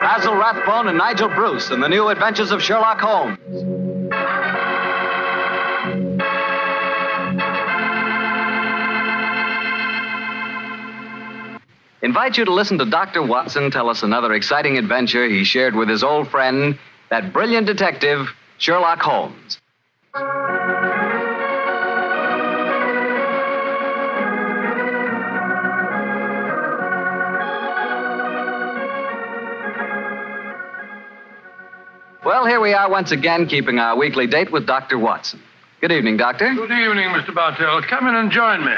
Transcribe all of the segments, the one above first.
Basil Rathbone and Nigel Bruce in the new adventures of Sherlock Holmes. Invite you to listen to Dr. Watson tell us another exciting adventure he shared with his old friend, that brilliant detective, Sherlock Holmes. Well, here we are once again, keeping our weekly date with Dr. Watson. Good evening, Doctor. Good evening, Mr. Bartell. Come in and join me.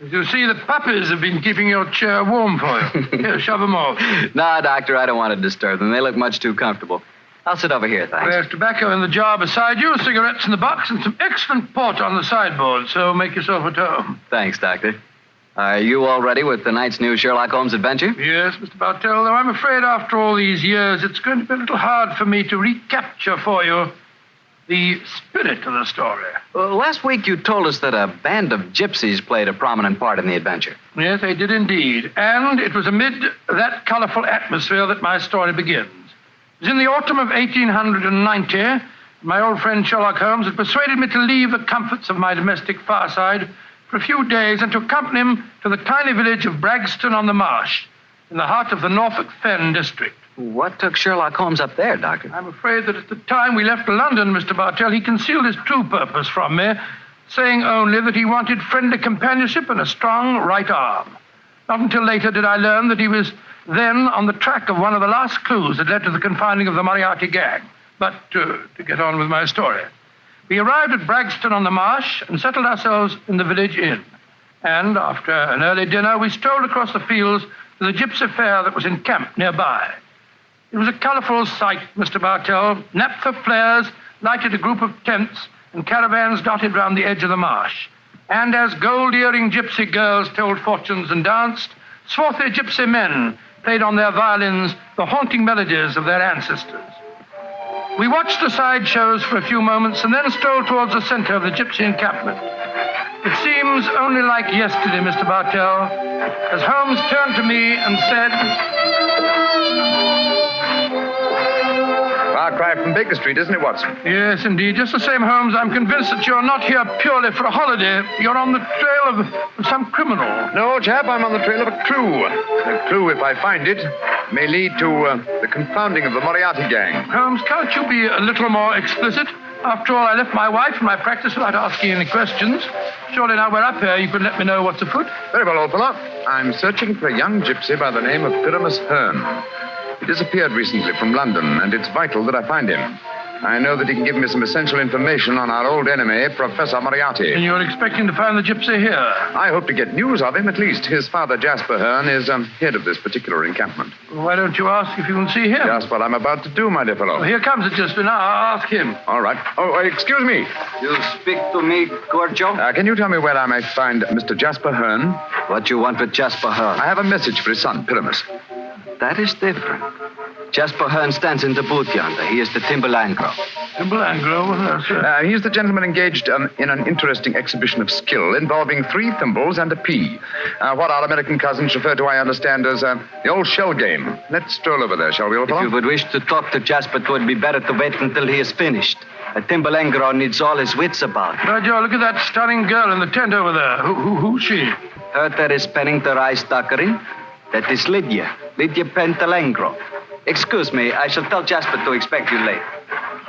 As you see, the puppies have been keeping your chair warm for you. Here, shove them off. No, Doctor, I don't want to disturb them. They look much too comfortable. I'll sit over here, thanks. There's tobacco in the jar beside you, cigarettes in the box, and some excellent port on the sideboard, so make yourself at home. Thanks, Doctor. Are you all ready with tonight's new Sherlock Holmes adventure? Yes, Mr. Bartell, though I'm afraid after all these years, it's going to be a little hard for me to recapture for you the spirit of the story. Well, last week you told us that a band of gypsies played a prominent part in the adventure. Yes, they did indeed. And it was amid that colorful atmosphere that my story begins. It was in the autumn of 1890. My old friend Sherlock Holmes had persuaded me to leave the comforts of my domestic fireside for a few days and to accompany him to the tiny village of Bragston-on-the-Marsh, in the heart of the Norfolk Fen district. What took Sherlock Holmes up there, Doctor? I'm afraid that at the time we left London, Mr. Bartell, he concealed his true purpose from me, saying only that he wanted friendly companionship and a strong right arm. Not until later did I learn that he was then on the track of one of the last clues that led to the confining of the Moriarty gang. But to get on with my story. We arrived at Bragston-on-the-Marsh and settled ourselves in the village inn. And after an early dinner, we strolled across the fields to the gypsy fair that was encamped nearby. It was a colorful sight, Mr. Bartell. Naphtha flares lighted a group of tents, and caravans dotted round the edge of the marsh. And as gold-earring gypsy girls told fortunes and danced, swarthy gypsy men played on their violins the haunting melodies of their ancestors. We watched the sideshows for a few moments and then strolled towards the center of the gypsy encampment. It seems only like yesterday, Mr. Bartell, as Holmes turned to me and said... Far cry from Baker Street, isn't it, Watson? Yes, indeed. Just the same, Holmes, I'm convinced that you're not here purely for a holiday. You're on the trail of some criminal. No, chap, I'm on the trail of a clue. A clue, if I find it, may lead to the confounding of the Moriarty gang. Holmes, can't you be a little more explicit? After all, I left my wife and my practice without asking any questions. Surely now we're up here, you can let me know what's afoot. Very well, old fellow. I'm searching for a young gypsy by the name of Pyramus Hearn. He disappeared recently from London, and it's vital that I find him. I know that he can give me some essential information on our old enemy, Professor Moriarty. And you're expecting to find the gypsy here? I hope to get news of him, at least. His father, Jasper Hearn, is head of this particular encampment. Why don't you ask if you can see him? Just what I'm about to do, my dear fellow. Well, here comes it just now. I'll ask him. All right. Oh, excuse me. You speak to me, Cordial? Can you tell me where I may find Mr. Jasper Hearn? What you want with Jasper Hearn? I have a message for his son, Pyramus. That is different. Jasper Hearn stands in the booth yonder. He is the Timberlangro. Timberlangro? Sir. He's the gentleman engaged in an interesting exhibition of skill involving 3 thimbles and a pea. What our American cousins refer to, I understand, as the old shell game. Let's stroll over there, shall we, old fellow? If you would wish to talk to Jasper, it would be better to wait until he is finished. A Timberlangro needs all his wits about him. Roger, look at that stunning girl in the tent over there. Who's she? Her that is penning the rice tuckering. That is Lydia Pentalangro. Excuse me, I shall tell Jasper to expect you late.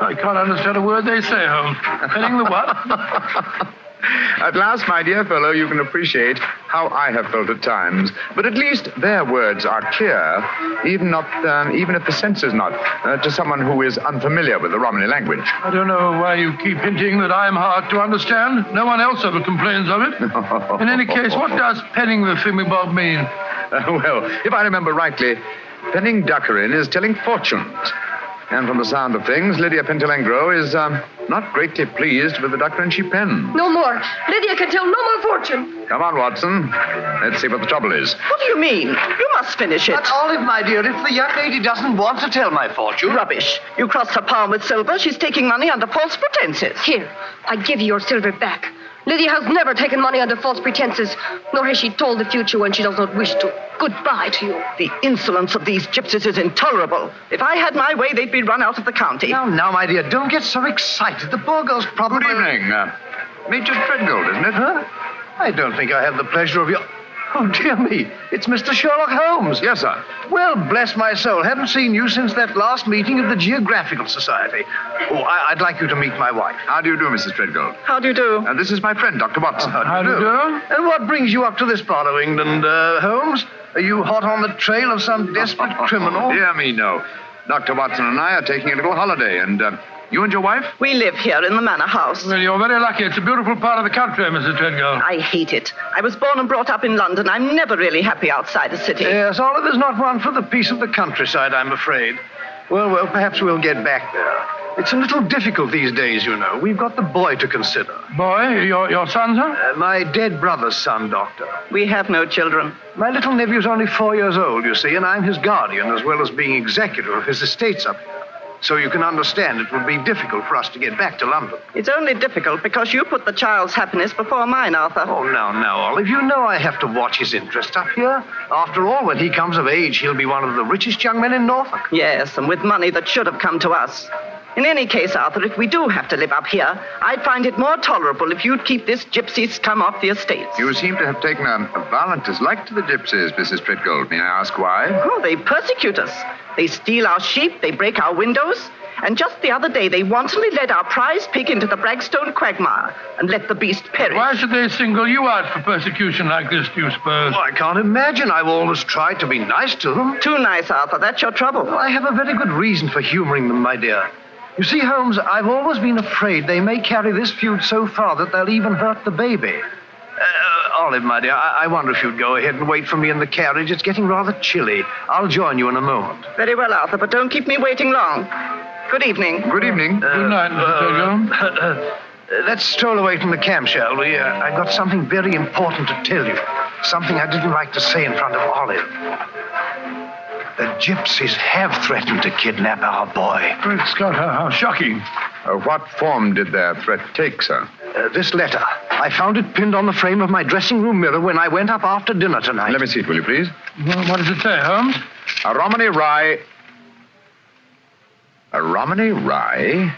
I can't understand a word they say, Holmes. Penning the what? At last, my dear fellow, you can appreciate how I have felt at times. But at least their words are clear, even if the sense is not, to someone who is unfamiliar with the Romany language. I don't know why you keep hinting that I'm hard to understand. No one else ever complains of it. In any case, what does penning the thingamabob mean? Well, if I remember rightly, penning duckerin is telling fortunes. And from the sound of things, Lydia Pentalangro is not greatly pleased with the duckerin she pens. No more. Lydia can tell no more fortune. Come on, Watson. Let's see what the trouble is. What do you mean? You must finish it. But Olive, my dear, if the young lady doesn't want to tell my fortune... Rubbish. You crossed her palm with silver. She's taking money under false pretenses. Here, I give you your silver back. Lydia has never taken money under false pretenses, nor has she told the future when she does not wish to. Goodbye to you. The insolence of these gypsies is intolerable. If I had my way, they'd be run out of the county. Now, my dear, don't get so excited. The poor girl's probably... Good evening. Major Treadgold, isn't it? Huh? I don't think I have the pleasure of your... Oh, dear me. It's Mr. Sherlock Holmes. Yes, sir. Well, bless my soul. Haven't seen you since that last meeting of the Geographical Society. Oh, I'd like you to meet my wife. How do you do, Mrs. Treadgold? How do you do? This is my friend, Dr. Watson. How do you do? And what brings you up to this part of England, Holmes? Are you hot on the trail of some desperate criminal? Dear me, no. Dr. Watson and I are taking a little holiday, and you and your wife? We live here in the manor house. Well, you're very lucky. It's a beautiful part of the country, Mrs. Treadgold. I hate it. I was born and brought up in London. I'm never really happy outside a city. Yes, Oliver's not one for the peace of the countryside, I'm afraid. Well, perhaps we'll get back there. It's a little difficult these days, you know. We've got the boy to consider. Boy, your son, sir? My dead brother's son, Doctor. We have no children. My little nephew's only 4 years old, you see, and I'm his guardian as well as being executor of his estates up here. So you can understand it would be difficult for us to get back to London. It's only difficult because you put the child's happiness before mine, Arthur. Oh, now, Olive, you know I have to watch his interest up here. After all, when he comes of age, he'll be one of the richest young men in Norfolk. Yes, and with money that should have come to us. In any case, Arthur, if we do have to live up here, I'd find it more tolerable if you'd keep this gypsy scum off the estates. You seem to have taken a violent dislike to the gypsies, Mrs. Treadgold. May I ask why? Oh, they persecute us. They steal our sheep, they break our windows, and just the other day they wantonly led our prize pig into the Bragstone quagmire and let the beast perish. Why should they single you out for persecution like this, do you suppose? Well, I can't imagine. I've always tried to be nice to them. Too nice, Arthur. That's your trouble. Well, I have a very good reason for humoring them, my dear. You see, Holmes, I've always been afraid they may carry this feud so far that they'll even hurt the baby. Olive, my dear, I wonder if you'd go ahead and wait for me in the carriage. It's getting rather chilly. I'll join you in a moment. Very well, Arthur, but don't keep me waiting long. Good evening. Good evening. Good night, Mr. Treadgold. Let's stroll away from the camp, shall we? I've got something very important to tell you. Something I didn't like to say in front of Olive. The gypsies have threatened to kidnap our boy. Great Scott, how shocking. What form did their threat take, sir? This letter. I found it pinned on the frame of my dressing room mirror when I went up after dinner tonight. Let me see it, will you, please? Well, what does it say, Holmes? A Romany Rye... A Romany Rye?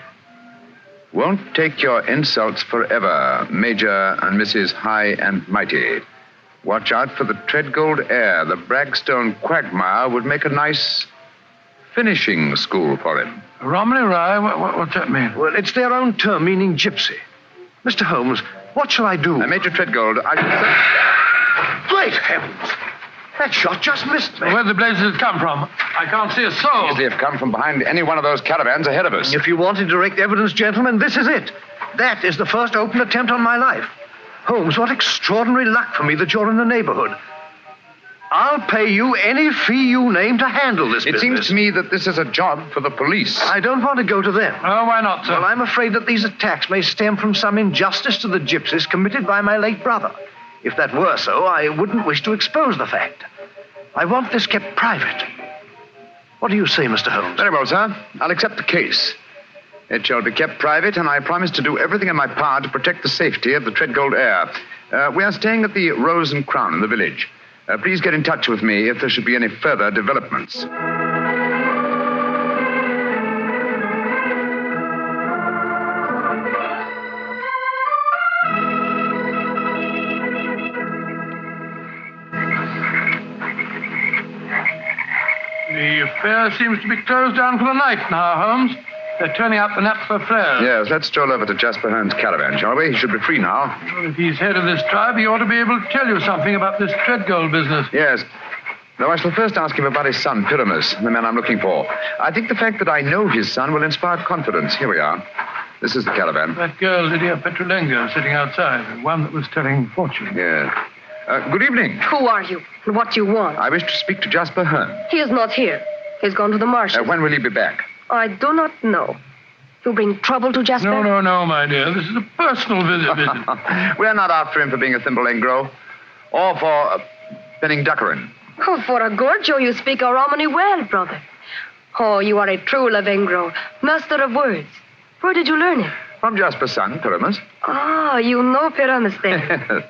Won't take your insults forever, Major and Mrs. High and Mighty. Watch out for the Treadgold heir. The Bragstone quagmire would make a nice finishing school for him. Romany Rye? What's that mean? Well, it's their own term, meaning gypsy. Mr. Holmes, what shall I do? Major Treadgold, I should say... Great heavens! That shot just missed me. Where the blazes had come from? I can't see a soul. Easily have come from behind any one of those caravans ahead of us. If you wanted direct evidence, gentlemen, this is it. That is the first open attempt on my life. Holmes, what extraordinary luck for me that you're in the neighborhood. I'll pay you any fee you name to handle this business. It seems to me that this is a job for the police. I don't want to go to them. Oh, why not, sir? Well, I'm afraid that these attacks may stem from some injustice to the gypsies committed by my late brother. If that were so, I wouldn't wish to expose the fact. I want this kept private. What do you say, Mr. Holmes? Very well, sir. I'll accept the case. It shall be kept private, and I promise to do everything in my power to protect the safety of the Treadgold heir. We are staying at the Rose and Crown in the village. Please get in touch with me if there should be any further developments. The affair seems to be closed down for the night now, Holmes. They're turning out the naphtha flares. Yes, let's stroll over to Jasper Hearn's caravan, shall we? He should be free now. Well, if he's head of this tribe, he ought to be able to tell you something about this Treadgold business. Yes. Though I shall first ask him about his son, Pyramus, the man I'm looking for. I think the fact that I know his son will inspire confidence. Here we are. This is the caravan. That girl, Lydia Petrolengo, sitting outside, the one that was telling fortune. Yes. Good evening. Who are you? And what do you want? I wish to speak to Jasper Hearn. He is not here. He's gone to the marshes. When will he be back? I do not know. You bring trouble to Jasper? No, my dear. This is a personal visit. We're not after him for being a thimble engro. Or for penning duckerin. Oh, for a Gorgio, you speak a Romany well, brother. Oh, you are a true Lavengro, master of words. Where did you learn it? From Jasper's son, Pyramus. Oh, you know Pyramus then.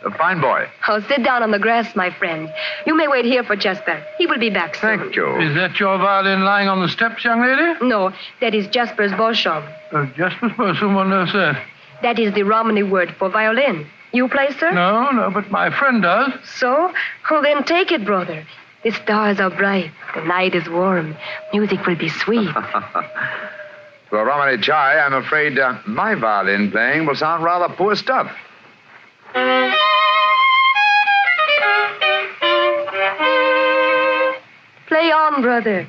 A fine boy. Oh, sit down on the grass, my friend. You may wait here for Jasper. He will be back soon. Thank you. Is that your violin lying on the steps, young lady? No, that is Jasper's Beauchamp. Jasper's person, one knows that. That is the Romany word for violin. You play, sir? No, but my friend does. So? Oh, then take it, brother. The stars are bright. The night is warm. Music will be sweet. To a Romany chai, I'm afraid my violin playing will sound rather poor stuff. Play on, brother.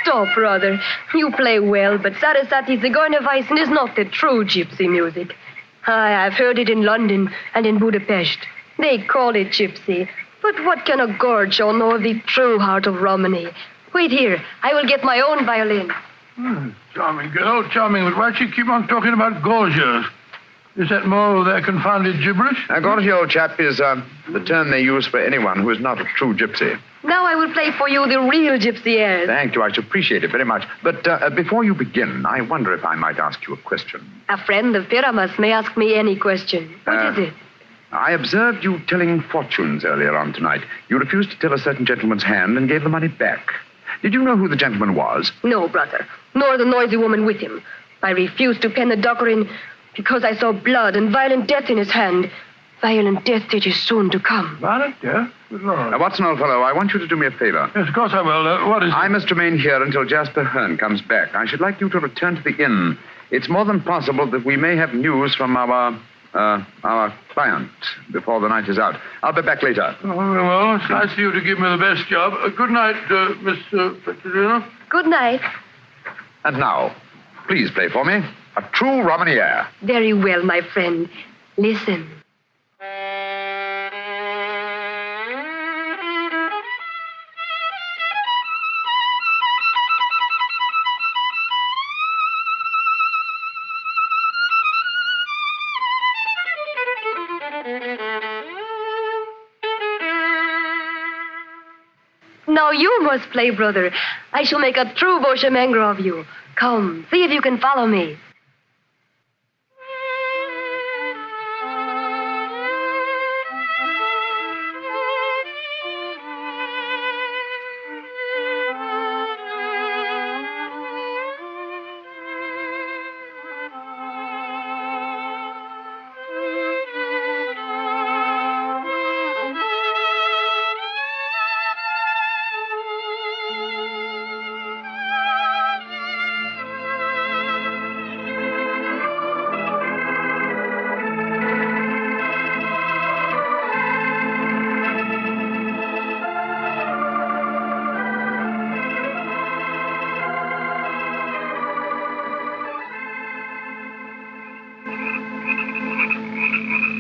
Stop, brother. You play well, but Sarasate Zigeunerweisen is not the true gypsy music. I've heard it in London and in Budapest. They call it gypsy. But what can a gorgio know of the true heart of Romany? Wait here. I will get my own violin. Charming girl, charming, but why do you keep on talking about gorgios? Is that more of their confounded gibberish? Gorgio, old chap, is the term they use for anyone who is not a true gypsy. Now I will play for you the real gypsy airs. Thank you. I should appreciate it very much. But before you begin, I wonder if I might ask you a question. A friend of Pyramus may ask me any question. What is it? I observed you telling fortunes earlier on tonight. You refused to tell a certain gentleman's hand and gave the money back. Did you know who the gentleman was? No, brother. Nor the noisy woman with him. I refused to pen the dockerin because I saw blood and violent death in his hand. Violent death that is soon to come. Violent death? Good Lord. Watson, old fellow, I want you to do me a favor. Yes, of course I will. What is it? I must remain here until Jasper Hearn comes back. I should like you to return to the inn. It's more than possible that we may have news from our client before the night is out. I'll be back later. Oh, well, it's nice of you to give me the best job. Good night, Miss Petronino. Good night. And now, please play for me a true Romany air. Very well, my friend. Listen. Now you must play, brother. I shall make a true Beauchamp of you. Come, see if you can follow me.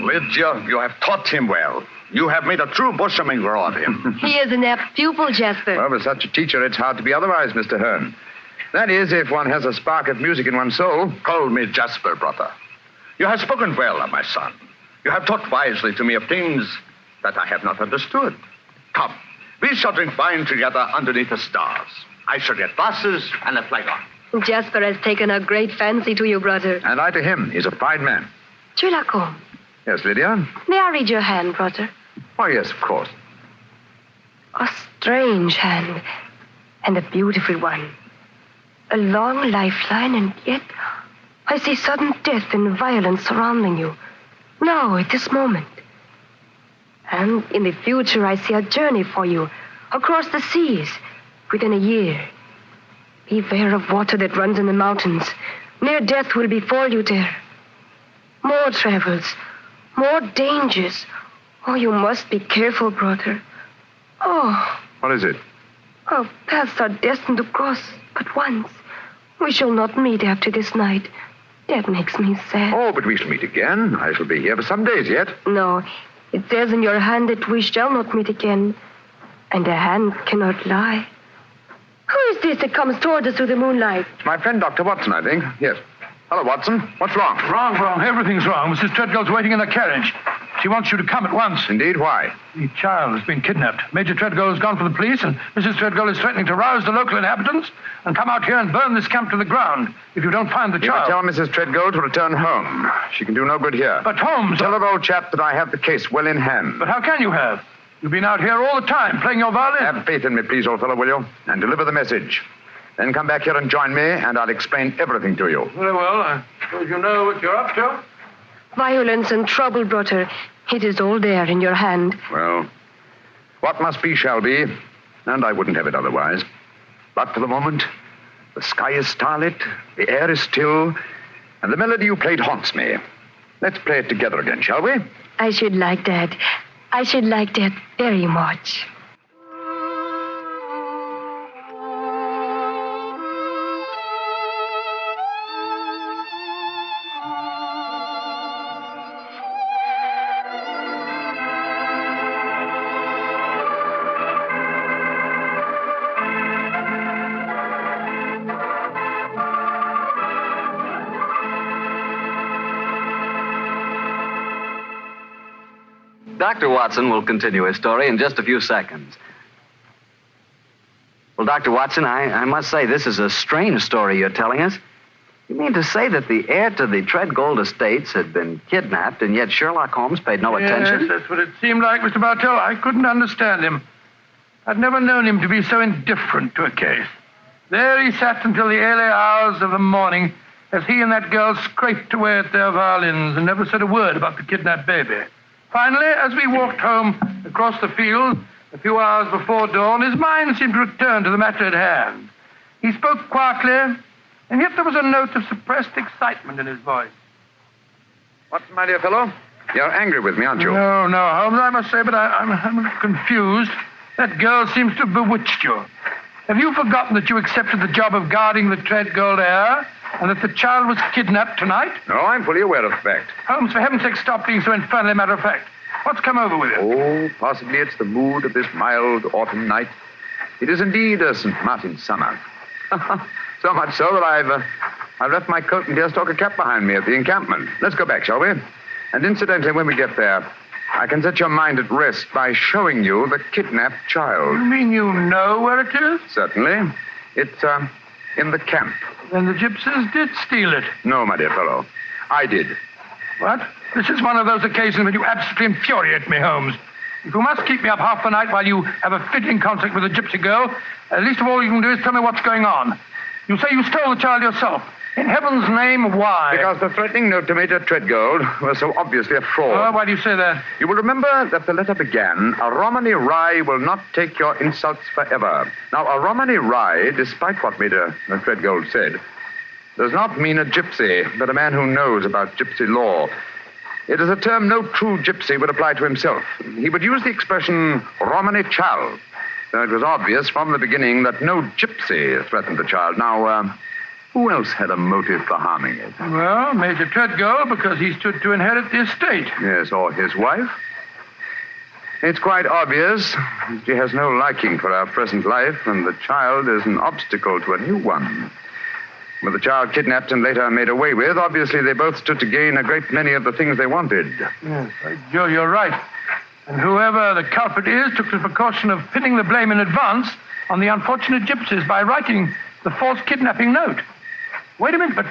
Lydia, you have taught him well. You have made a true bushminger of him. He is an apt pupil, Jasper. Well, with such a teacher, it's hard to be otherwise, Mr. Hearn. That is, if one has a spark of music in one's soul. Call me Jasper, brother. You have spoken well of my son. You have talked wisely to me of things that I have not understood. Come, we shall drink wine together underneath the stars. I shall get glasses and a flagon. Jasper has taken a great fancy to you, brother. And I to him. He's a fine man. Sherlock Holmes, Yes, Lydia? may I read your hand, brother? Why, yes, of course. A strange hand, and a beautiful one. A long lifeline, and yet I see sudden death and violence surrounding you. Now, at this moment. And in the future, I see a journey for you across the seas within a year. Beware of water that runs in the mountains. Near death will befall you there. More travels, more dangers. Oh, you must be careful, brother. Oh, What is it? our paths are destined to cross but once. We shall not meet after this night. That makes me sad. Oh, but we shall meet again. I shall be here for some days yet. No, it says in your hand that we shall not meet again. And a hand cannot lie. Who is this that comes toward us through the moonlight? It's my friend, Dr. Watson, I think. Yes. Hello, Watson. What's wrong? Wrong. Everything's wrong. Mrs. Treadgold's waiting in the carriage. She wants you to come at once. Indeed, why? The child has been kidnapped. Major Treadgold has gone for the police, and Mrs. Treadgold is threatening to rouse the local inhabitants and come out here and burn this camp to the ground if you don't find the child. Tell Mrs. Treadgold to return home. She can do no good here. But Holmes... Tell her, old chap, that I have the case well in hand. But how can you have? You've been out here all the time playing your violin. Have faith in me, please, old fellow, will you? And deliver the message. Then come back here and join me, and I'll explain everything to you. Very well. I suppose you know what you're up to. Violence and trouble, brother. It is all there in your hand. Well, what must be shall be, and I wouldn't have it otherwise. But for the moment, the sky is starlit, the air is still, and the melody you played haunts me. Let's play it together again, shall we? I should like that. I should like that very much. Dr. Watson will continue his story in just a few seconds. Well, Dr. Watson, I must say this is a strange story you're telling us. You mean to say that the heir to the Treadgold estates had been kidnapped, and yet Sherlock Holmes paid no attention? Yes, that's what it seemed like, Mr. Bartell. I couldn't understand him. I'd never known him to be so indifferent to a case. There he sat until the early hours of the morning as he and that girl scraped away at their violins and never said a word about the kidnapped baby. Finally, as we walked home across the field a few hours before dawn, his mind seemed to return to the matter at hand. He spoke quietly, and yet there was a note of suppressed excitement in his voice. Watson, my dear fellow, you're angry with me, aren't you? No, Holmes, I must say, but I'm confused. That girl seems to have bewitched you. Have you forgotten that you accepted the job of guarding the Treadgold heir, and that the child was kidnapped tonight? No, I'm fully aware of the fact. Holmes, for heaven's sake, stop being so infernally matter-of-fact. What's come over with you? Oh, possibly it's the mood of this mild autumn night. It is indeed a St. Martin's summer. So much so that I've left my coat and deerstalker cap behind me at the encampment. Let's go back, shall we? And incidentally, when we get there, I can set your mind at rest by showing you the kidnapped child. You mean you know where it is? Certainly. It's, in the camp. Then the gypsies did steal it. No, my dear fellow. I did. What? This is one of those occasions when you absolutely infuriate me, Holmes. If you must keep me up half the night while you have a fitting conflict with a gypsy girl, at least of all you can do is tell me what's going on. You say you stole the child yourself. In heaven's name, why? Because the threatening note to Major Treadgold was so obviously a fraud. Oh, why do you say that? You will remember that the letter began, "A Romany Rye will not take your insults forever." Now, a Romany Rye, despite what Major Treadgold said, does not mean a gypsy, but a man who knows about gypsy law. It is a term no true gypsy would apply to himself. He would use the expression Romany Chal. So it was obvious from the beginning that no gypsy threatened the child. Now, who else had a motive for harming it? Well, Major Treadgold, because he stood to inherit the estate. Yes, or his wife. It's quite obvious she has no liking for our present life, and the child is an obstacle to a new one. With the child kidnapped and later made away with, obviously they both stood to gain a great many of the things they wanted. Yes, Joe, you're right. And whoever the culprit is took the precaution of pinning the blame in advance on the unfortunate gypsies by writing the false kidnapping note. Wait a minute, but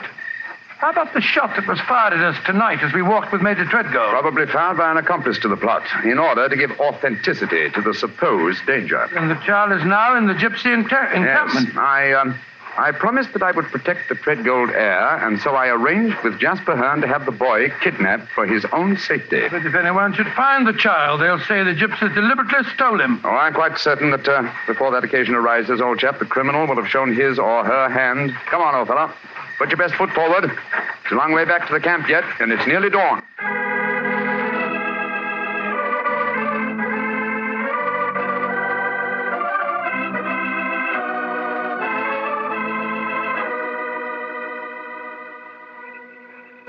how about the shot that was fired at us tonight as we walked with Major Treadgold? Probably fired by an accomplice to the plot, in order to give authenticity to the supposed danger. And the child is now in the gypsy encampment. Yes, I promised that I would protect the Treadgold heir, and so I arranged with Jasper Hearn to have the boy kidnapped for his own safety. But if anyone should find the child, they'll say the gypsies deliberately stole him. Oh, I'm quite certain that before that occasion arises, old chap, the criminal will have shown his or her hand. Come on, old fellow. Put your best foot forward. It's a long way back to the camp yet, and it's nearly dawn.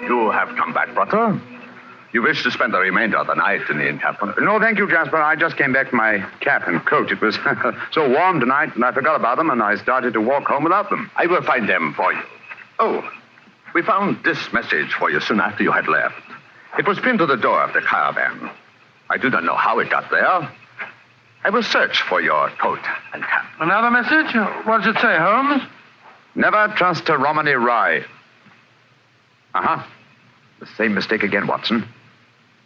You have come back, brother. You wish to spend the remainder of the night in the encampment? No, thank you, Jasper. I just came back for my cap and coat. It was so warm tonight, and I forgot about them, and I started to walk home without them. I will find them for you. Oh, We found this message for you soon after you had left. It was pinned to the door of the caravan. I do not know how it got there. I will search for your coat and cap. Another message? What does it say, Holmes? Never trust a Romany Rye. Uh-huh. The same mistake again, Watson.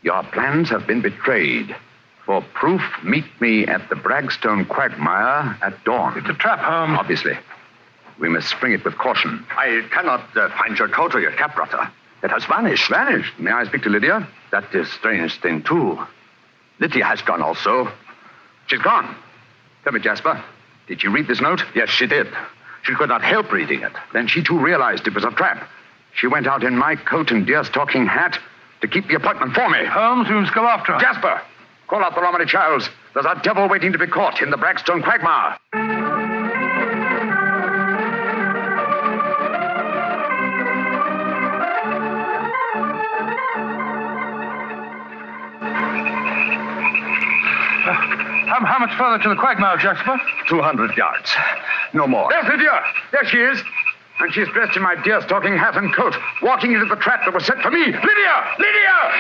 Your plans have been betrayed. For proof, meet me at the Bragstone quagmire at dawn. It's a trap, Holmes. Obviously. We must spring it with caution. I cannot find your coat or your cap, brother. It has vanished. Vanished? May I speak to Lydia? That is strange thing, too. Lydia has gone also. She's gone. Tell me, Jasper, did she read this note? Yes, she did. She could not help reading it. Then she, too, realized it was a trap. She went out in my coat and deerstalking hat to keep the appointment for me. Holmes, we must go after her. Jasper, call out the Romany Childs. There's a devil waiting to be caught in the Bragstone quagmire. How much further to the quagmire, Jasper? 200 yards. No more. There's Lydia. There she is. And she's dressed in my deerstalking hat and coat, walking into the trap that was set for me. Lydia! Lydia!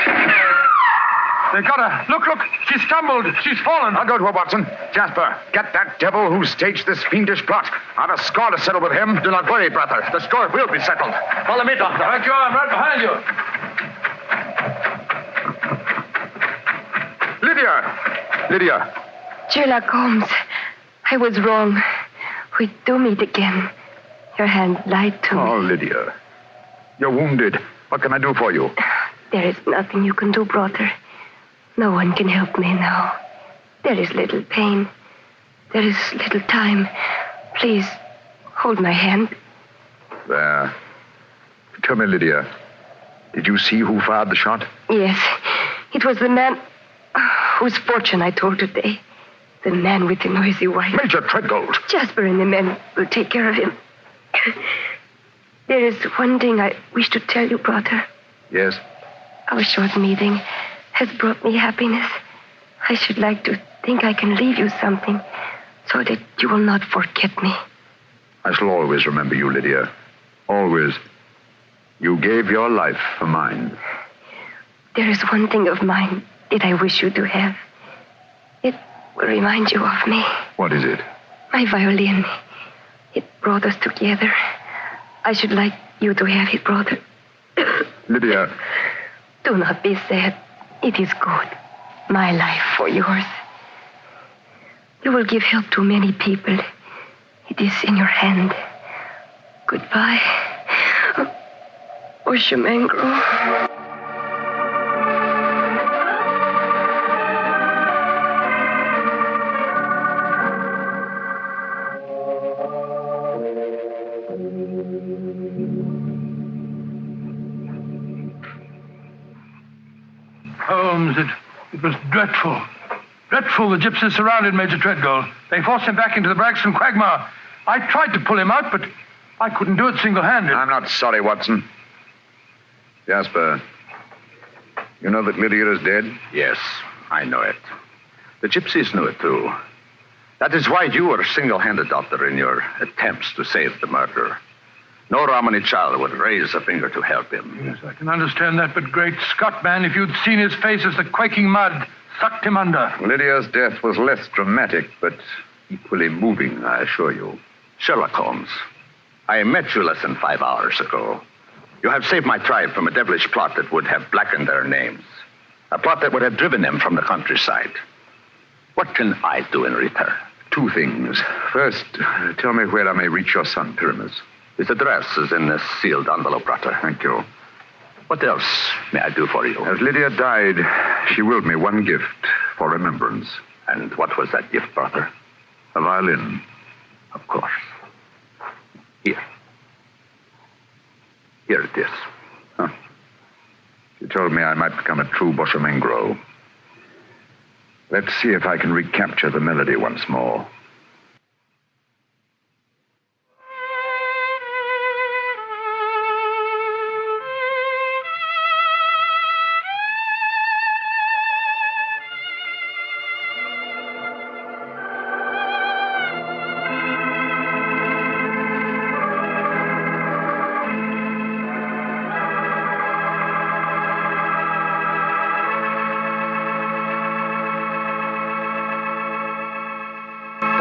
They got her. Look. She stumbled. She's fallen. I'll go to her, Watson. Jasper, get that devil who staged this fiendish plot. I've a score to settle with him. Do not worry, brother. The score will be settled. Follow me, doctor. Right you are. I'm right behind you. Lydia. Sherlock Holmes, I was wrong. We do meet again. Your hand lied to me. Oh, Lydia. You're wounded. What can I do for you? There is nothing you can do, brother. No one can help me now. There is little pain. There is little time. Please, hold my hand. There. Tell me, Lydia, did you see who fired the shot? Yes, it was the man whose fortune I told today. The man with the noisy wife. Major Treadgold. Jasper and the men will take care of him. There is one thing I wish to tell you, brother. Yes? Our short meeting has brought me happiness. I should like to think I can leave you something so that you will not forget me. I shall always remember you, Lydia. Always. You gave your life for mine. There is one thing of mine that I wish you to have. It will remind you of me. What is it? My violin. It brought us together. I should like you to have it, brother. Lydia. Do not be sad. It is good. My life for yours. You will give help to many people. It is in your hand. Goodbye. Oshimengro. Holmes, it was dreadful. Dreadful. The gypsies surrounded Major Treadgold. They forced him back into the Bragstone quagmire. I tried to pull him out, but I couldn't do it single-handed. I'm not sorry, Watson. Jasper, you know that Lydia is dead? Yes, I know it. The gypsies knew it, too. That is why you were single-handed, Doctor, in your attempts to save the murderer. No Romany child would raise a finger to help him. Yes, I can understand that, but great Scott, man, if you'd seen his face as the quaking mud sucked him under. Lydia's death was less dramatic, but equally moving, I assure you. Sherlock Holmes, I met you less than 5 hours ago. You have saved my tribe from a devilish plot that would have blackened their names. A plot that would have driven them from the countryside. What can I do in return? 2 things. First, tell me where I may reach your son, Pyramus. His address is in this sealed envelope, brother. Thank you. What else may I do for you? As Lydia died, she willed me one gift for remembrance. And what was that gift, brother? A violin. Of course. Here. Here it is. Huh. She told me I might become a true Boshomengro. Let's see if I can recapture the melody once more.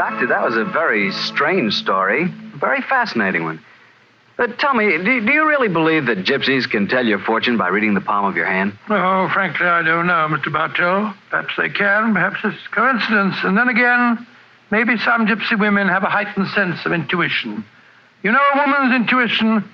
Doctor, that was a very strange story. A very fascinating one. But tell me, do you really believe that gypsies can tell your fortune by reading the palm of your hand? Oh, frankly, I don't know, Mr. Bartell. Perhaps they can, perhaps it's coincidence. And then again, maybe some gypsy women have a heightened sense of intuition. You know, a woman's intuition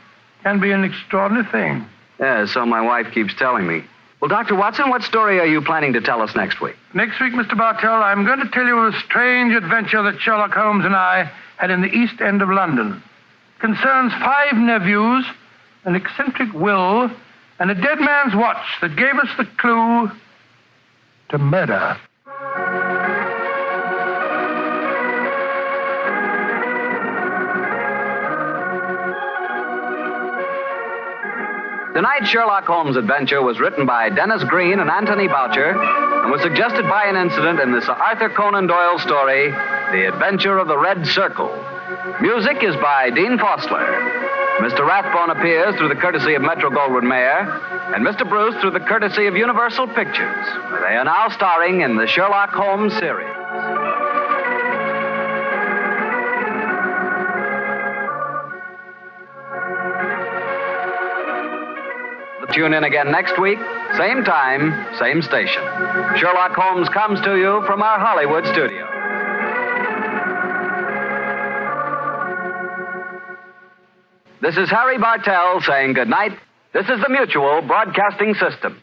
can be an extraordinary thing. Yeah, so my wife keeps telling me. Well, Dr. Watson, what story are you planning to tell us next week? Next week, Mr. Bartell, I'm going to tell you of a strange adventure that Sherlock Holmes and I had in the East End of London. It concerns 5 nephews, an eccentric will, and a dead man's watch that gave us the clue to murder. Tonight's Sherlock Holmes adventure was written by Dennis Green and Anthony Boucher and was suggested by an incident in the Sir Arthur Conan Doyle story, The Adventure of the Red Circle. Music is by Dean Fossler. Mr. Rathbone appears through the courtesy of Metro-Goldwyn-Mayer, and Mr. Bruce through the courtesy of Universal Pictures. They are now starring in the Sherlock Holmes series. Tune in again next week, same time, same station. Sherlock Holmes comes to you from our Hollywood studio. This is Harry Bartell saying good night. This is the Mutual Broadcasting System.